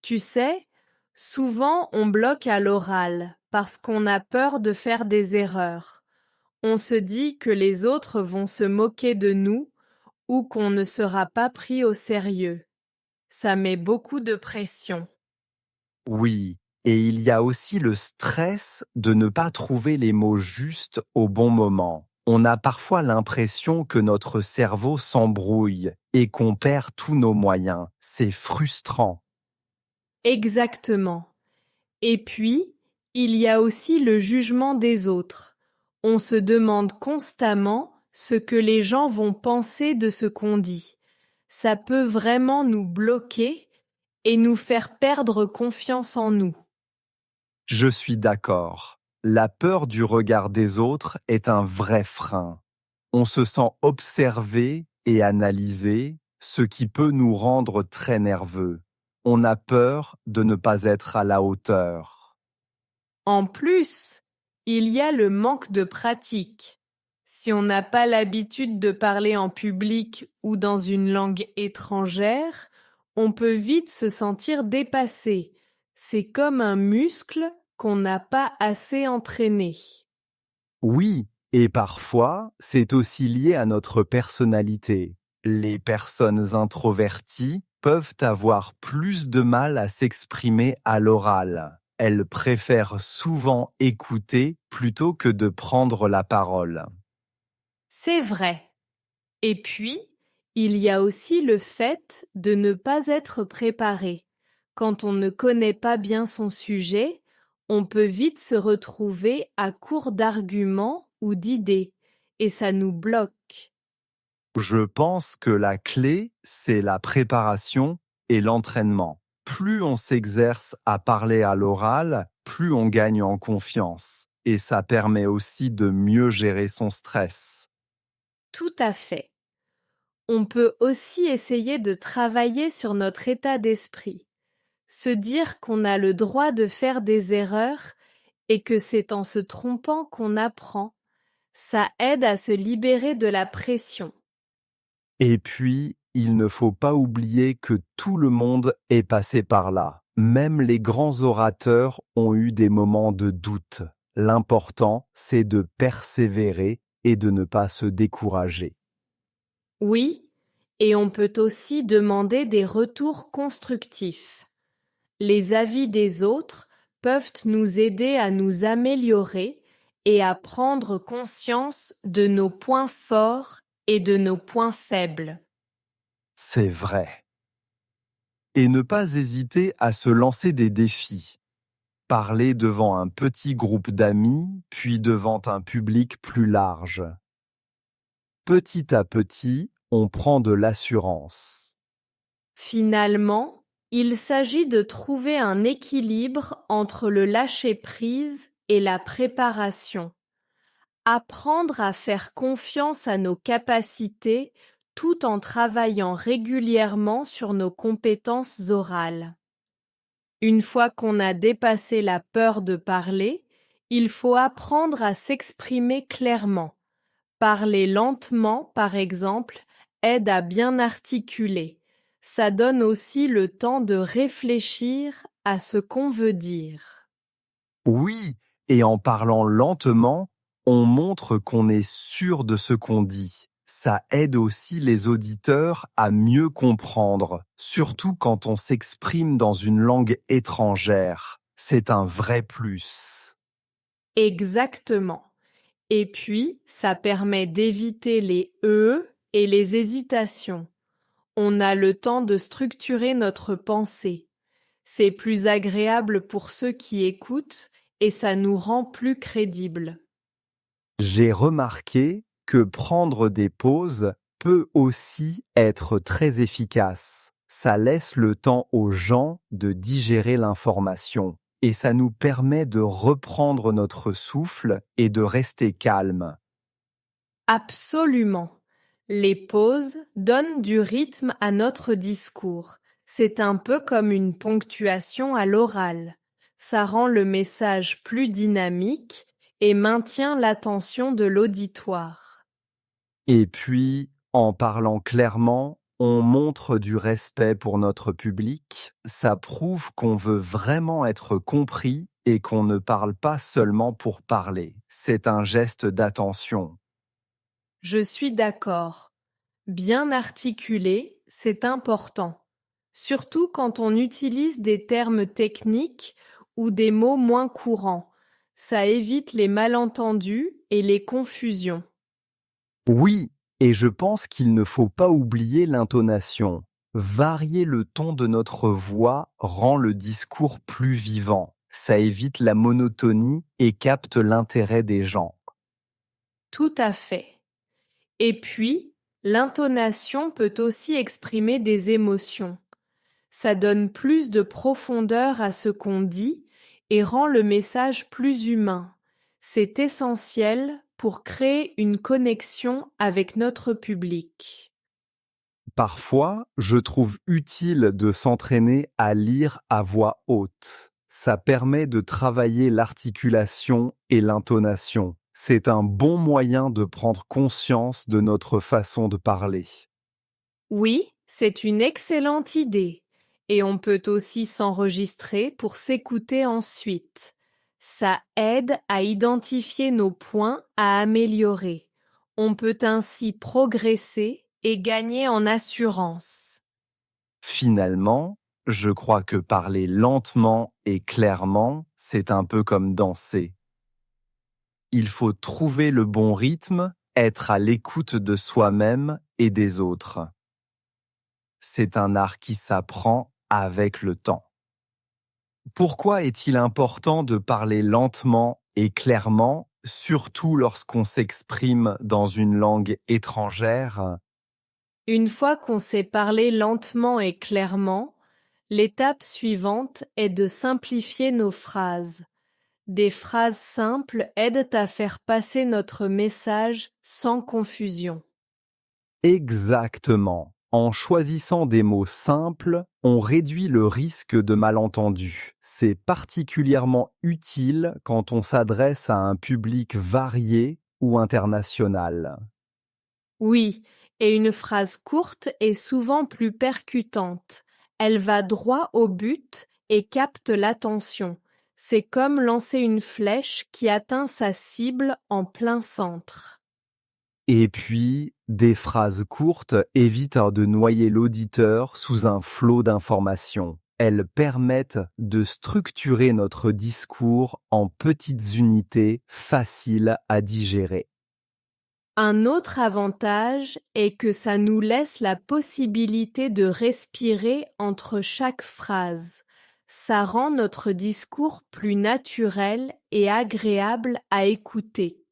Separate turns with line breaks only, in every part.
Tu sais, souvent on bloque à l'oral parce qu'on a peur de faire des erreurs. On se dit que les autres vont se moquer de nous ou qu'on ne sera pas pris au sérieux. Ça met beaucoup de pression.
Oui, et il y a aussi le stress de ne pas trouver les mots justes au bon moment. On a parfois l'impression que notre cerveau s'embrouille et qu'on perd tous nos moyens. C'est frustrant.
Exactement. Et puis, il y a aussi le jugement des autres. On se demande constamment ce que les gens vont penser de ce qu'on dit. Ça peut vraiment nous bloquer et nous faire perdre confiance en nous.
Je suis d'accord. La peur du regard des autres est un vrai frein. On se sent observé et analysé, ce qui peut nous rendre très nerveux. On a peur de ne pas être à la hauteur.
En plus, il y a le manque de pratique. Si on n'a pas l'habitude de parler en public ou dans une langue étrangère, on peut vite se sentir dépassé. C'est comme un muscle qu'on n'a pas assez entraîné.
Oui, et parfois, c'est aussi lié à notre personnalité. Les personnes introverties peuvent avoir plus de mal à s'exprimer à l'oral. Elles préfèrent souvent écouter plutôt que de prendre la parole.
C'est vrai. Et puis, il y a aussi le fait de ne pas être préparé. Quand on ne connaît pas bien son sujet, on peut vite se retrouver à court d'arguments ou d'idées, et ça nous bloque.
Je pense que la clé, c'est la préparation et l'entraînement. Plus on s'exerce à parler à l'oral, plus on gagne en confiance. Et ça permet aussi de mieux gérer son stress.
Tout à fait. On peut aussi essayer de travailler sur notre état d'esprit, se dire qu'on a le droit de faire des erreurs et que c'est en se trompant qu'on apprend. Ça aide à se libérer de la pression.
Et puis, il ne faut pas oublier que tout le monde est passé par là. Même les grands orateurs ont eu des moments de doute. L'important, c'est de persévérer et de ne pas se décourager.
Oui, et on peut aussi demander des retours constructifs. Les avis des autres peuvent nous aider à nous améliorer et à prendre conscience de nos points forts et de nos points faibles.
C'est vrai. Et ne pas hésiter à se lancer des défis. Parler devant un petit groupe d'amis, puis devant un public plus large. Petit à petit, on prend de l'assurance.
Finalement, il s'agit de trouver un équilibre entre le lâcher-prise et la préparation. Apprendre à faire confiance à nos capacités tout en travaillant régulièrement sur nos compétences orales. Une fois qu'on a dépassé la peur de parler, il faut apprendre à s'exprimer clairement. Parler lentement, par exemple, aide à bien articuler. Ça donne aussi le temps de réfléchir à ce qu'on veut dire.
Oui, et en parlant lentement, on montre qu'on est sûr de ce qu'on dit. Ça aide aussi les auditeurs à mieux comprendre, surtout quand on s'exprime dans une langue étrangère. C'est un vrai plus.
Exactement. Et puis, ça permet d'éviter les et les hésitations. On a le temps de structurer notre pensée. C'est plus agréable pour ceux qui écoutent et ça nous rend plus crédibles.
J'ai remarqué que prendre des pauses peut aussi être très efficace. Ça laisse le temps aux gens de digérer l'information et ça nous permet de reprendre notre souffle et de rester calme.
Absolument. Les pauses donnent du rythme à notre discours. C'est un peu comme une ponctuation à l'oral. Ça rend le message plus dynamique et maintient l'attention de l'auditoire.
Et puis, en parlant clairement, On montre du respect pour notre public, ça prouve qu'on veut vraiment être compris et qu'on ne parle pas seulement pour parler. C'est un geste d'attention.
Je suis d'accord. Bien articulé, c'est important. Surtout quand on utilise des termes techniques ou des mots moins courants. Ça évite les malentendus et les confusions.
Oui, et je pense qu'il ne faut pas oublier l'intonation. Varier le ton de notre voix rend le discours plus vivant. Ça évite la monotonie et capte l'intérêt des gens.
Tout à fait. Et puis, l'intonation peut aussi exprimer des émotions. Ça donne plus de profondeur à ce qu'on dit et rend le message plus humain. C'est essentiel pour créer une connexion avec notre public.
Parfois, je trouve utile de s'entraîner à lire à voix haute. Ça permet de travailler l'articulation et l'intonation. C'est un bon moyen de prendre conscience de notre façon de parler.
Oui, c'est une excellente idée. Et on peut aussi s'enregistrer pour s'écouter ensuite. Ça aide à identifier nos points à améliorer. On peut ainsi progresser et gagner en assurance.
Finalement, je crois que parler lentement et clairement, c'est un peu comme danser. Il faut trouver le bon rythme, être à l'écoute de soi-même et des autres. C'est un art qui s'apprend avec le temps. Pourquoi est-il important de parler lentement et clairement, surtout lorsqu'on s'exprime dans une langue étrangère?
Une fois qu'on sait parler lentement et clairement, l'étape suivante est de simplifier nos phrases. Des phrases simples aident à faire passer notre message sans confusion.
Exactement. En choisissant des mots simples, on réduit le risque de malentendus. C'est particulièrement utile quand on s'adresse à un public varié ou international.
Oui, et une phrase courte est souvent plus percutante. Elle va droit au but et capte l'attention. C'est comme lancer une flèche qui atteint sa cible en plein centre.
Et puis, des phrases courtes évitent de noyer l'auditeur sous un flot d'informations. Elles permettent de structurer notre discours en petites unités faciles à digérer.
Un autre avantage est que ça nous laisse la possibilité de respirer entre chaque phrase. Ça rend notre discours plus naturel et agréable à écouter.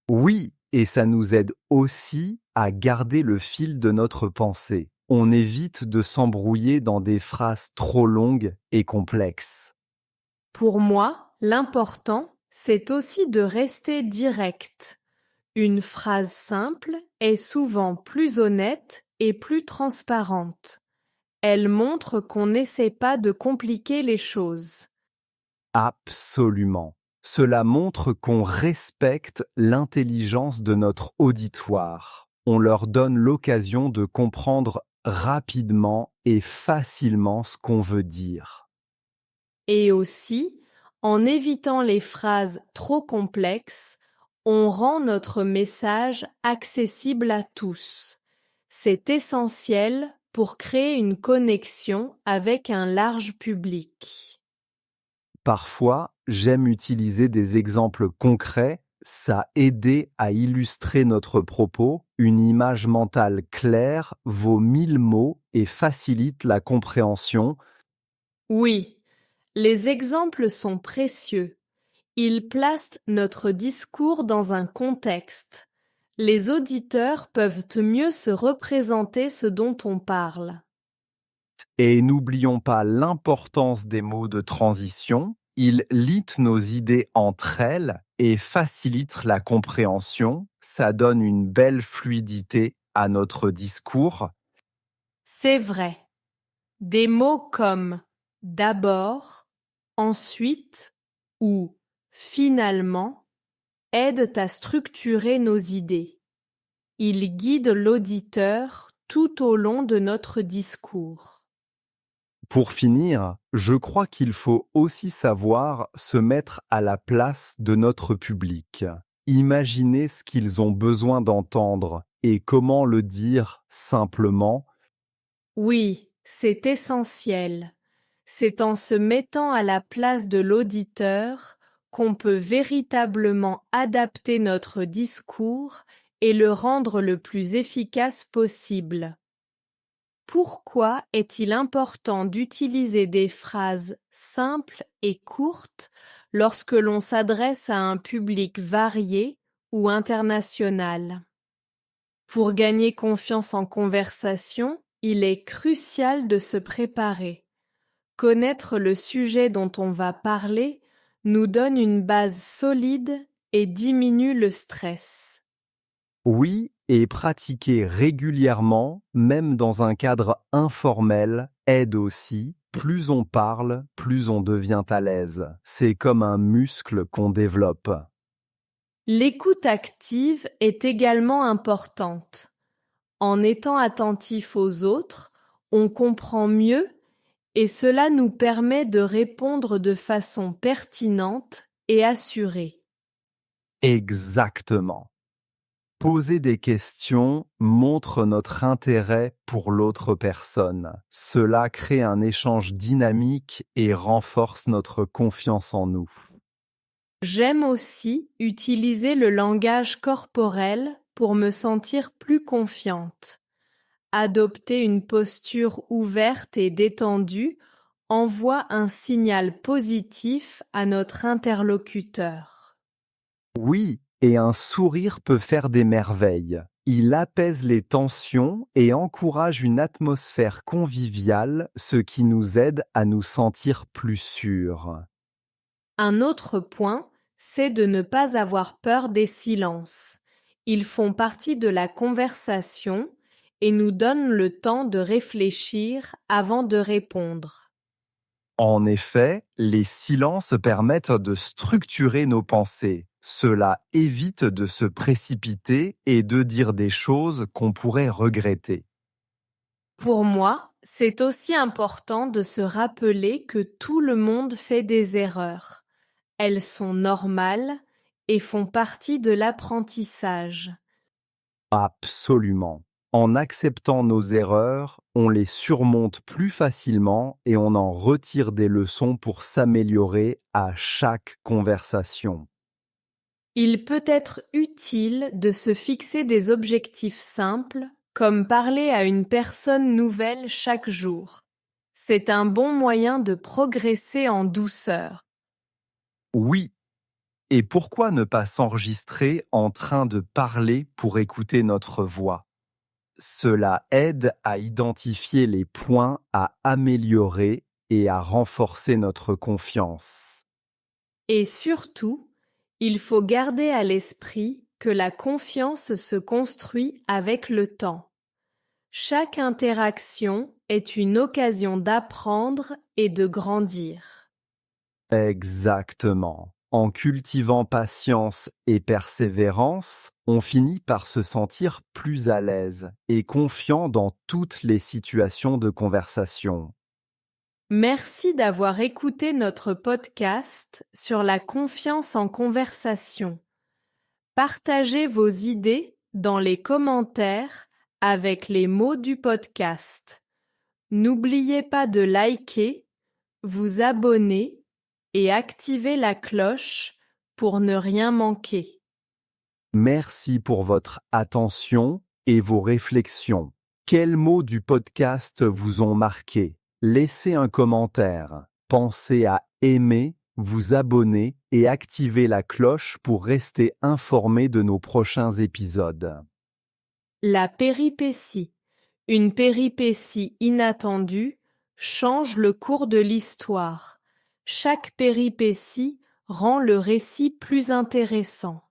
Oui, et ça nous aide aussi à garder le fil de notre pensée. On évite de s'embrouiller dans des phrases trop longues et complexes.
Pour moi, l'important, c'est aussi de rester direct. Une phrase simple est souvent plus honnête et plus transparente. Elle montre qu'on n'essaie pas de compliquer les choses.
Absolument. Cela montre qu'on respecte l'intelligence de notre auditoire. On leur donne l'occasion de comprendre rapidement et facilement ce qu'on veut dire.
Et aussi, en évitant les phrases trop complexes, on rend notre message accessible à tous. C'est essentiel pour créer une connexion avec un large public.
Parfois, j'aime utiliser des exemples concrets, ça aide à illustrer notre propos. Une image mentale claire vaut 1000 mots et facilite la compréhension.
Oui, les exemples sont précieux. Ils placent notre discours dans un contexte. Les auditeurs peuvent mieux se représenter ce dont on parle.
Et n'oublions pas l'importance des mots de transition. Ils lient nos idées entre elles et facilitent la compréhension. Ça donne une belle fluidité à notre discours.
C'est vrai. Des mots comme d'abord, ensuite ou finalement aident à structurer nos idées. Ils guident l'auditeur tout au long de notre discours.
Pour finir, je crois qu'il faut aussi savoir se mettre à la place de notre public. Imaginer ce qu'ils ont besoin d'entendre et comment le dire simplement.
Oui, c'est essentiel. C'est en se mettant à la place de l'auditeur qu'on peut véritablement adapter notre discours et le rendre le plus efficace possible. Pourquoi est-il important d'utiliser des phrases simples et courtes lorsque l'on s'adresse à un public varié ou international? Pour gagner confiance en conversation, il est crucial de se préparer. Connaître le sujet dont on va parler nous donne une base solide et diminue le stress.
Oui, et pratiquer régulièrement, même dans un cadre informel, aide aussi. Plus on parle, plus on devient à l'aise. C'est comme un muscle qu'on développe.
L'écoute active est également importante. En étant attentif aux autres, on comprend mieux et cela nous permet de répondre de façon pertinente et assurée.
Exactement. Poser des questions montre notre intérêt pour l'autre personne. Cela crée un échange dynamique et renforce notre confiance en nous.
J'aime aussi utiliser le langage corporel pour me sentir plus confiante. Adopter une posture ouverte et détendue envoie un signal positif à notre interlocuteur.
Oui, et un sourire peut faire des merveilles. Il apaise les tensions et encourage une atmosphère conviviale, ce qui nous aide à nous sentir plus sûrs.
Un autre point, c'est de ne pas avoir peur des silences. Ils font partie de la conversation et nous donnent le temps de réfléchir avant de répondre.
En effet, les silences permettent de structurer nos pensées. Cela évite de se précipiter et de dire des choses qu'on pourrait regretter.
Pour moi, c'est aussi important de se rappeler que tout le monde fait des erreurs. Elles sont normales et font partie de l'apprentissage.
Absolument. En acceptant nos erreurs, on les surmonte plus facilement et on en retire des leçons pour s'améliorer à chaque conversation.
Il peut être utile de se fixer des objectifs simples, comme parler à une personne nouvelle chaque jour. C'est un bon moyen de progresser en douceur.
Oui, et pourquoi ne pas s'enregistrer en train de parler pour écouter notre voix? Cela aide à identifier les points à améliorer et à renforcer notre confiance.
Et surtout, il faut garder à l'esprit que la confiance se construit avec le temps. Chaque interaction est une occasion d'apprendre et de grandir.
Exactement. En cultivant patience et persévérance, on finit par se sentir plus à l'aise et confiant dans toutes les situations de conversation.
Merci d'avoir écouté notre podcast sur la confiance en conversation. Partagez vos idées dans les commentaires avec les mots du podcast. N'oubliez pas de liker, vous abonner et activer la cloche pour ne rien manquer.
Merci pour votre attention et vos réflexions. Quels mots du podcast vous ont marqué? Laissez un commentaire. Pensez à aimer, vous abonner et activer la cloche pour rester informé de nos prochains épisodes.
La péripétie. Une péripétie inattendue change le cours de l'histoire. Chaque péripétie rend le récit plus intéressant.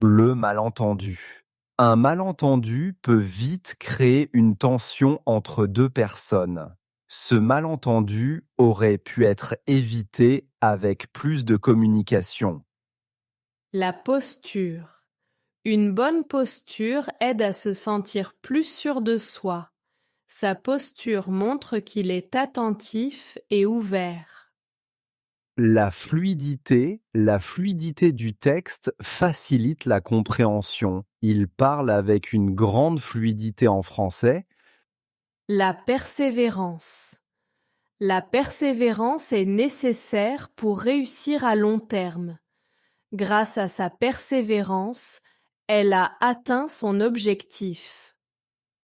Le malentendu. Un malentendu peut vite créer une tension entre deux personnes. Ce malentendu aurait pu être évité avec plus de communication.
La posture. Une bonne posture aide à se sentir plus sûr de soi. Sa posture montre qu'il est attentif et ouvert.
La fluidité du texte facilite la compréhension. Il parle avec une grande fluidité en français.
La persévérance. La persévérance est nécessaire pour réussir à long terme. Grâce à sa persévérance, elle a atteint son objectif.